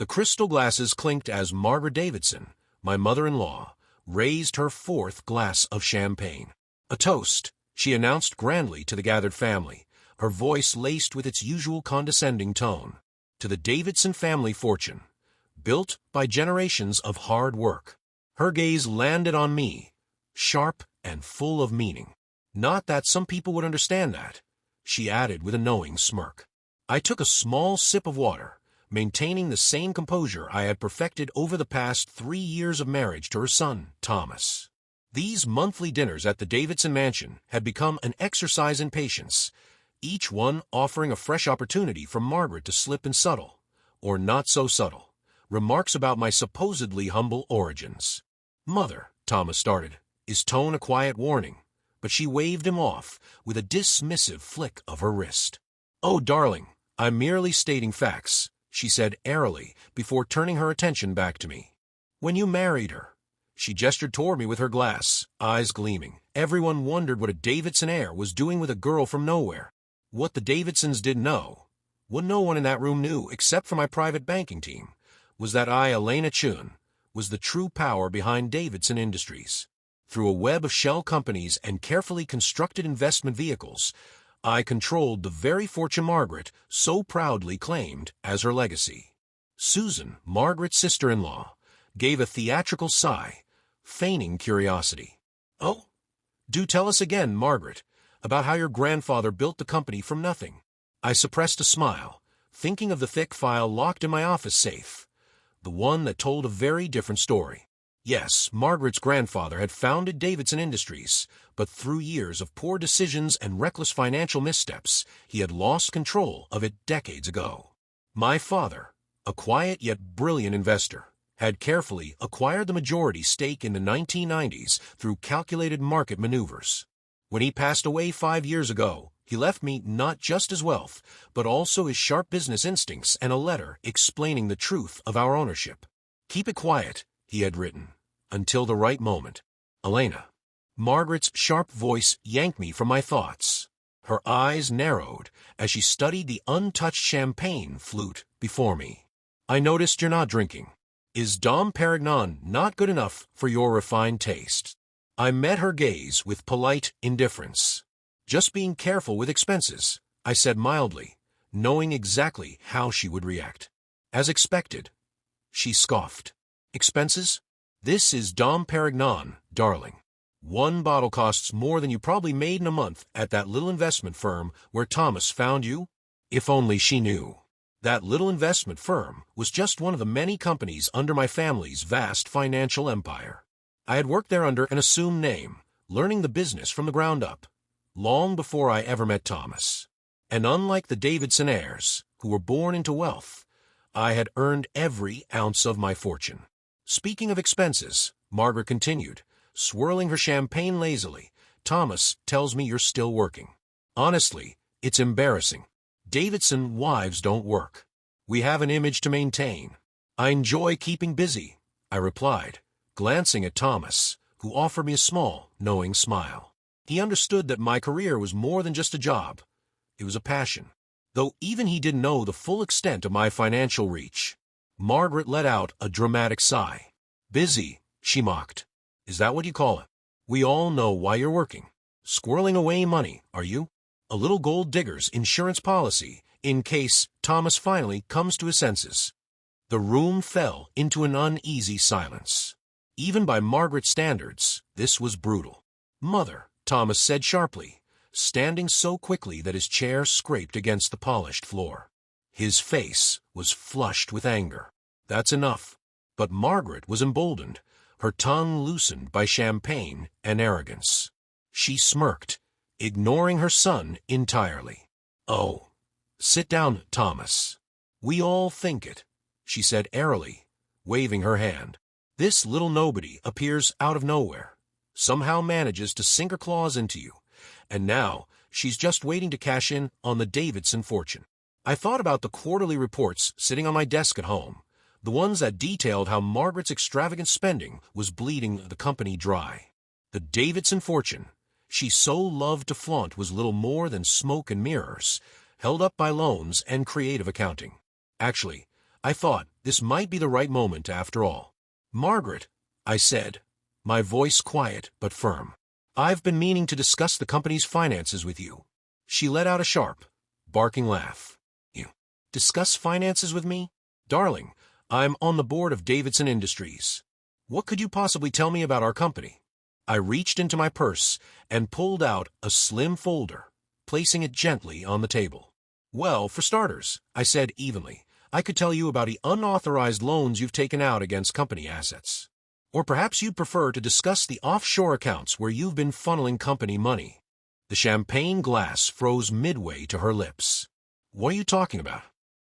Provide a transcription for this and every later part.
The crystal glasses clinked as Margaret Davidson, my mother-in-law, raised her fourth glass of champagne. "A toast," she announced grandly to the gathered family, her voice laced with its usual condescending tone. "To the Davidson family fortune, built by generations of hard work." Her gaze landed on me, sharp and full of meaning. "Not that some people would understand that," she added with a knowing smirk. I took a small sip of water, maintaining the same composure I had perfected over the past 3 years of marriage to her son, Thomas. These monthly dinners at the Davidson mansion had become an exercise in patience, each one offering a fresh opportunity for Margaret to slip in subtle, or not so subtle, remarks about my supposedly humble origins. "Mother," Thomas started, his tone a quiet warning, but she waved him off with a dismissive flick of her wrist. "Oh, darling, I'm merely stating facts," she said airily before turning her attention back to me. "When you married her," she gestured toward me with her glass, eyes gleaming, "everyone wondered what a Davidson heir was doing with a girl from nowhere. What the Davidsons didn't know, what no one in that room knew except for my private banking team, was that I, Elena Chun, was the true power behind Davidson Industries. Through a web of shell companies and carefully constructed investment vehicles, I controlled the very fortune Margaret so proudly claimed as her legacy." Susan, Margaret's sister-in-law, gave a theatrical sigh, feigning curiosity. "Oh, do tell us again, Margaret, about how your grandfather built the company from nothing." I suppressed a smile, thinking of the thick file locked in my office safe, the one that told a very different story. Yes, Margaret's grandfather had founded Davidson Industries, but through years of poor decisions and reckless financial missteps, he had lost control of it decades ago. My father, a quiet yet brilliant investor, had carefully acquired the majority stake in the 1990s through calculated market maneuvers. When he passed away 5 years ago, he left me not just his wealth, but also his sharp business instincts and a letter explaining the truth of our ownership. "Keep it quiet," he had written, "until the right moment. Elena." Margaret's sharp voice yanked me from my thoughts. Her eyes narrowed as she studied the untouched champagne flute before me. "I noticed you're not drinking. Is Dom Perignon not good enough for your refined taste?" I met her gaze with polite indifference. "Just being careful with expenses," I said mildly, knowing exactly how she would react. As expected, she scoffed. "Expenses? This is Dom Perignon, darling. 1 bottle costs more than you probably made in a month at that little investment firm where Thomas found you." If only she knew. That little investment firm was just one of the many companies under my family's vast financial empire. I had worked there under an assumed name, learning the business from the ground up, long before I ever met Thomas. And unlike the Davidson heirs, who were born into wealth, I had earned every ounce of my fortune. "Speaking of expenses," Margaret continued, swirling her champagne lazily, "Thomas tells me you're still working. Honestly, it's embarrassing. Davidson wives don't work. We have an image to maintain." "I enjoy keeping busy," I replied, glancing at Thomas, who offered me a small, knowing smile. He understood that my career was more than just a job. It was a passion. Though even he didn't know the full extent of my financial reach. Margaret let out a dramatic sigh. "Busy," she mocked. "Is that what you call it? We all know why you're working. Squirreling away money, are you? A little gold digger's insurance policy in case Thomas finally comes to his senses." The room fell into an uneasy silence. Even by Margaret's standards, this was brutal. "Mother," Thomas said sharply, standing so quickly that his chair scraped against the polished floor. His face was flushed with anger. "That's enough." But Margaret was emboldened, her tongue loosened by champagne and arrogance. She smirked, ignoring her son entirely. "Oh, sit down, Thomas. We all think it," she said airily, waving her hand. "This little nobody appears out of nowhere, somehow manages to sink her claws into you, and now she's just waiting to cash in on the Davidson fortune." I thought about the quarterly reports sitting on my desk at home, the ones that detailed how Margaret's extravagant spending was bleeding the company dry. The Davidson fortune she so loved to flaunt was little more than smoke and mirrors, held up by loans and creative accounting. Actually, I thought This might be the right moment after all. Margaret, I said, my voice quiet but firm. I've been meaning to discuss the company's finances with you. She let out a sharp, barking laugh. You discuss finances with me? Darling, I'm on the board of Davidson Industries. What could you possibly tell me about our company? I reached into my purse and pulled out a slim folder, placing it gently on the table. Well, for starters, I said evenly, I could tell you about the unauthorized loans you've taken out against company assets. Or perhaps you'd prefer to discuss the offshore accounts where you've been funneling company money. The champagne glass froze midway to her lips. What are you talking about?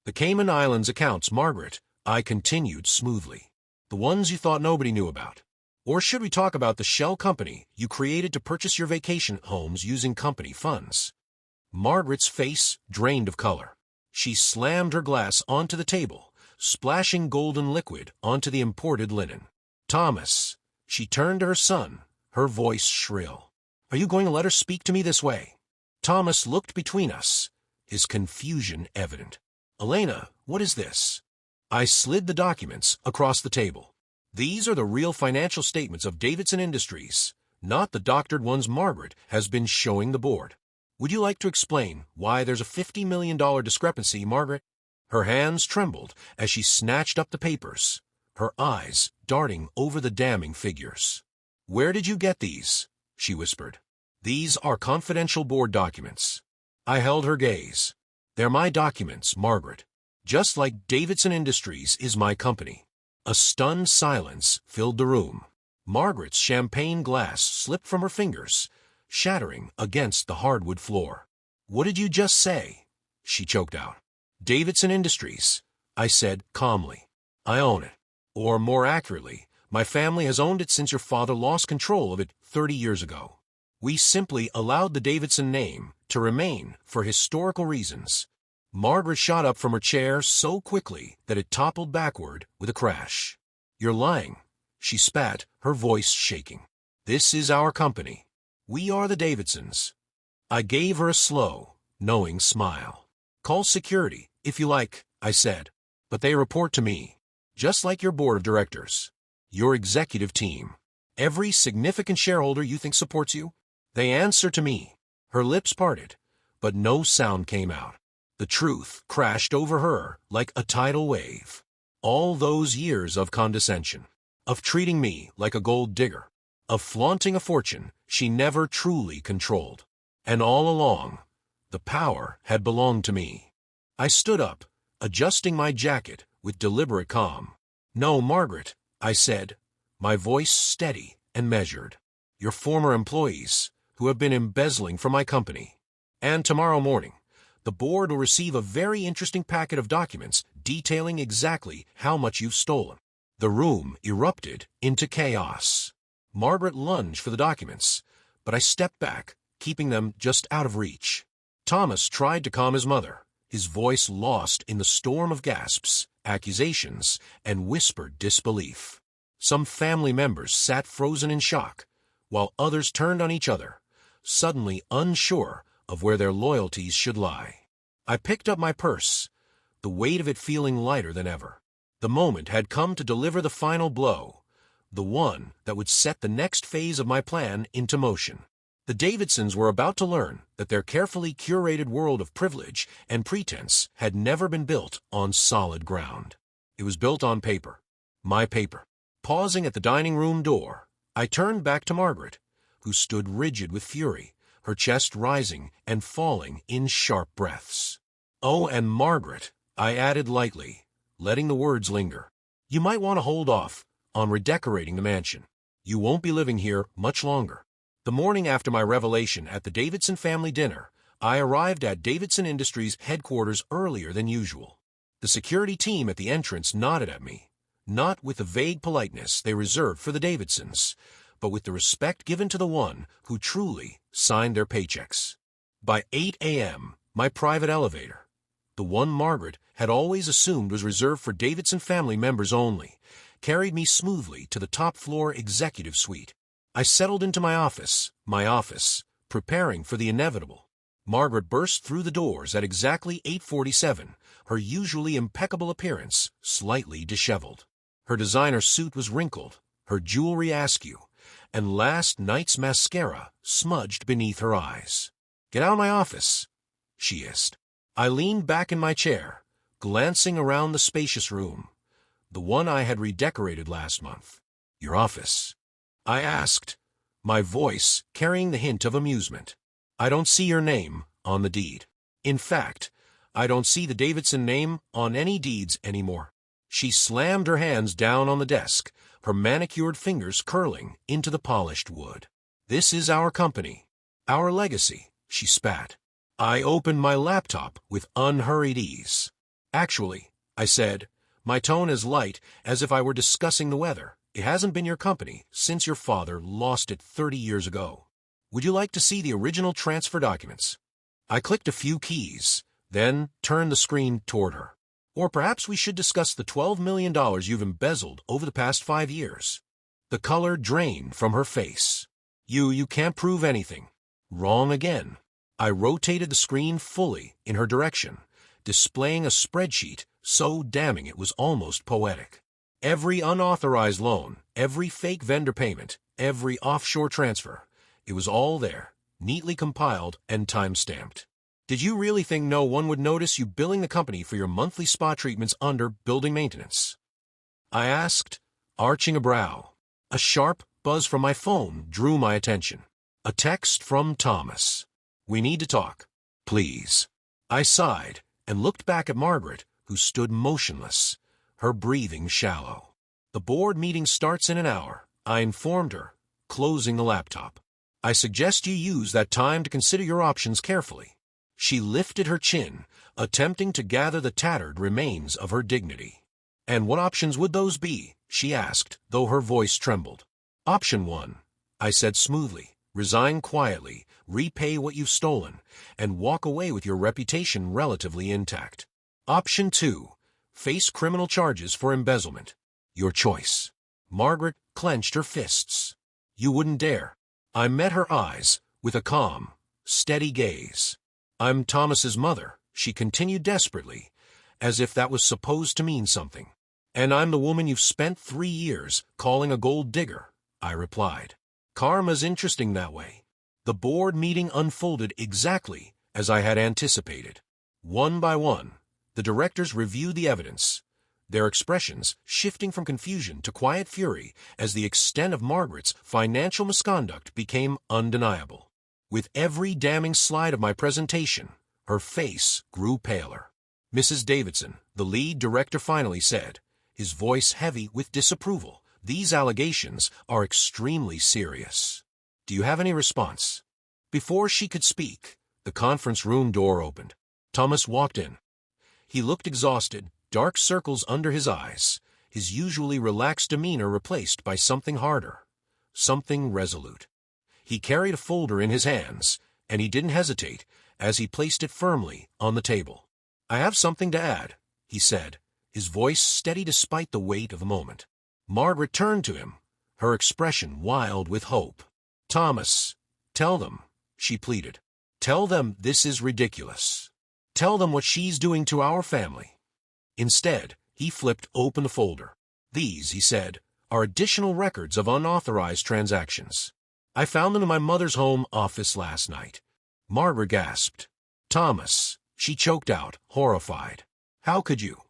The Cayman Islands accounts, Margaret, I continued smoothly. The ones you thought nobody knew about. Or should we talk about the shell company you created to purchase your vacation homes using company funds? Margaret's face drained of color. She slammed her glass onto the table, splashing golden liquid onto the imported linen. Thomas, she turned to her son, her voice shrill. Are you going to let her speak to me this way? Thomas looked between us, his confusion evident. Elena, what is this? I slid the documents across the table. These are the real financial statements of Davidson Industries, not the doctored ones Margaret has been showing the board. Would you like to explain why there's a $50 million discrepancy, Margaret? Her hands trembled as she snatched up the papers, her eyes darting over the damning figures. Where did you get these? She whispered. These are confidential board documents. I held her gaze. They're my documents, Margaret. Just like Davidson Industries is my company. A stunned silence filled the room. Margaret's champagne glass slipped from her fingers, shattering against the hardwood floor. What did you just say? She choked out. Davidson Industries, I said calmly. I own it. Or more accurately, my family has owned it since your father lost control of it 30 years ago. We simply allowed the Davidson name to remain for historical reasons. Margaret shot up from her chair so quickly that it toppled backward with a crash. You're lying, she spat, her voice shaking. This is our company. We are the Davidsons. I gave her a slow, knowing smile. Call security, if you like, I said, but they report to me, just like your board of directors, your executive team. Every significant shareholder you think supports you, they answer to me. Her lips parted, but no sound came out. The truth crashed over her like a tidal wave. All those years of condescension, of treating me like a gold digger, of flaunting a fortune she never truly controlled. And all along, the power had belonged to me. I stood up, adjusting my jacket with deliberate calm. No, Margaret, I said, my voice steady and measured. Your former employees, who have been embezzling from my company. And tomorrow morning, the board will receive a very interesting packet of documents detailing exactly how much you've stolen. The room erupted into chaos. Margaret lunged for the documents, but I stepped back, keeping them just out of reach. Thomas tried to calm his mother, his voice lost in the storm of gasps, accusations, and whispered disbelief. Some family members sat frozen in shock, while others turned on each other, suddenly unsure of where their loyalties should lie. I picked up my purse, the weight of it feeling lighter than ever. The moment had come to deliver the final blow, the one that would set the next phase of my plan into motion. The Davidsons were about to learn that their carefully curated world of privilege and pretense had never been built on solid ground. It was built on paper. My paper. Pausing at the dining room door, I turned back to Margaret, who stood rigid with fury, her chest rising and falling in sharp breaths. Oh, and Margaret, I added lightly, letting the words linger. You might want to hold off on redecorating the mansion. You won't be living here much longer. The morning after my revelation at the Davidson family dinner, I arrived at Davidson Industries headquarters earlier than usual. The security team at the entrance nodded at me, not with the vague politeness they reserved for the Davidsons, but with the respect given to the one who truly signed their paychecks. By 8 a.m., my private elevator, the one Margaret had always assumed was reserved for Davidson family members only, carried me smoothly to the top-floor executive suite. I settled into my office, preparing for the inevitable. Margaret burst through the doors at exactly 8:47, her usually impeccable appearance slightly disheveled. Her designer suit was wrinkled, her jewelry askew, and last night's mascara smudged beneath her eyes. "Get out of my office," she hissed. I leaned back in my chair, glancing around the spacious room, the one I had redecorated last month. "Your office?" I asked, my voice carrying the hint of amusement. "I don't see your name on the deed. In fact, I don't see the Davidson name on any deeds anymore." She slammed her hands down on the desk, her manicured fingers curling into the polished wood. "This is our company, our legacy," she spat. I opened my laptop with unhurried ease. "Actually," I said, my tone as light as if I were discussing the weather, "it hasn't been your company since your father lost it 30 years ago. Would you like to see the original transfer documents?" I clicked a few keys, then turned the screen toward her. "Or perhaps we should discuss the $12 million you've embezzled over the past 5 years. The color drained from her face. You can't prove anything." Wrong again. I rotated the screen fully in her direction, displaying a spreadsheet so damning it was almost poetic. Every unauthorized loan, every fake vendor payment, every offshore transfer, it was all there, neatly compiled and time-stamped. "Did you really think no one would notice you billing the company for your monthly spa treatments under building maintenance?" I asked, arching a brow. A sharp buzz from my phone drew my attention. A text from Thomas. "We need to talk, please." I sighed and looked back at Margaret, who stood motionless, her breathing shallow. "The board meeting starts in an hour," I informed her, closing the laptop. "I suggest you use that time to consider your options carefully." She lifted her chin, attempting to gather the tattered remains of her dignity. "And what options would those be?" she asked, though her voice trembled. "Option 1, I said smoothly, "resign quietly, repay what you've stolen, and walk away with your reputation relatively intact. Option 2, face criminal charges for embezzlement. Your choice." Margaret clenched her fists. "You wouldn't dare." I met her eyes with a calm, steady gaze. "I'm Thomas's mother," she continued desperately, as if that was supposed to mean something. "And I'm the woman you've spent 3 years calling a gold digger," I replied. Karma's interesting that way. The board meeting unfolded exactly as I had anticipated. One by one, the directors reviewed the evidence, their expressions shifting from confusion to quiet fury as the extent of Margaret's financial misconduct became undeniable. With every damning slide of my presentation, her face grew paler. "Mrs. Davidson," the lead director finally said, his voice heavy with disapproval, "these allegations are extremely serious. Do you have any response?" Before she could speak, the conference room door opened. Thomas walked in. He looked exhausted, dark circles under his eyes, his usually relaxed demeanor replaced by something harder, something resolute. He carried a folder in his hands, and he didn't hesitate as he placed it firmly on the table. "I have something to add," he said, his voice steady despite the weight of the moment. Margaret turned to him, her expression wild with hope. "Thomas, tell them," she pleaded. "Tell them this is ridiculous. Tell them what she's doing to our family." Instead, he flipped open the folder. "These," he said, "are additional records of unauthorized transactions. I found them in my mother's home office last night." Margaret gasped. "Thomas," she choked out, horrified. "How could you?"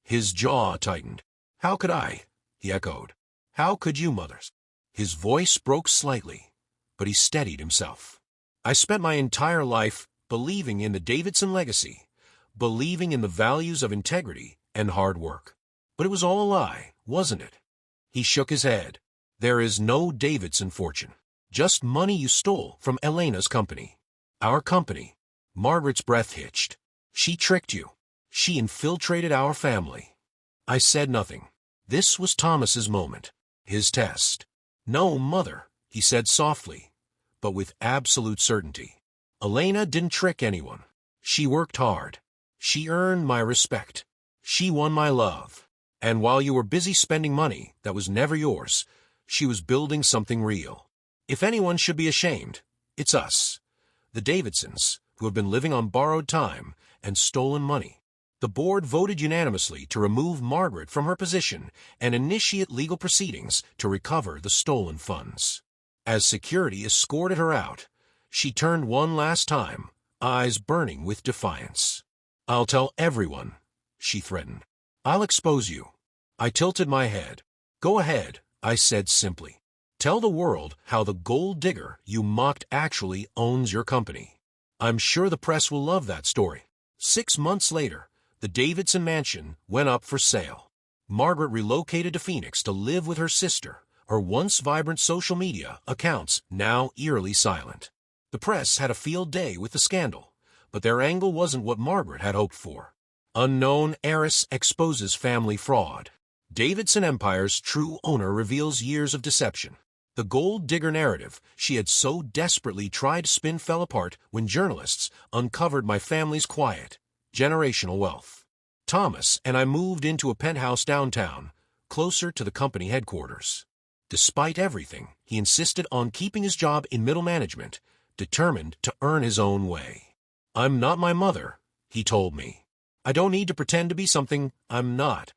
His jaw tightened. "How could I?" he echoed. "How could you, mothers?" His voice broke slightly, but he steadied himself. "I spent my entire life believing in the Davidson legacy, believing in the values of integrity and hard work. But it was all a lie, wasn't it?" He shook his head. "There is no Davidson fortune. Just money you stole from Elena's company. Our company." Margaret's breath hitched. "She tricked you. She infiltrated our family." I said nothing. This was Thomas's moment, his test. "No, Mother," he said softly, but with absolute certainty. "Elena didn't trick anyone. She worked hard. She earned my respect. She won my love. And while you were busy spending money that was never yours, she was building something real. If anyone should be ashamed, it's us, the Davidsons, who have been living on borrowed time and stolen money. The board voted unanimously to remove Margaret from her position and initiate legal proceedings to recover the stolen funds. As security escorted her out, she turned one last time, eyes burning with defiance. "I'll tell everyone," she threatened. "I'll expose you." I tilted my head. "Go ahead," I said simply. "Tell the world how the gold digger you mocked actually owns your company. I'm sure the press will love that story." 6 months later, the Davidson mansion went up for sale. Margaret relocated to Phoenix to live with her sister, her once vibrant social media accounts now eerily silent. The press had a field day with the scandal, but their angle wasn't what Margaret had hoped for. Unknown heiress exposes family fraud. Davidson Empire's true owner reveals years of deception. The gold digger narrative she had so desperately tried to spin fell apart when journalists uncovered my family's quiet, generational wealth. Thomas and I moved into a penthouse downtown, closer to the company headquarters. Despite everything, he insisted on keeping his job in middle management, determined to earn his own way. "I'm not my mother," he told me. "I don't need to pretend to be something I'm not."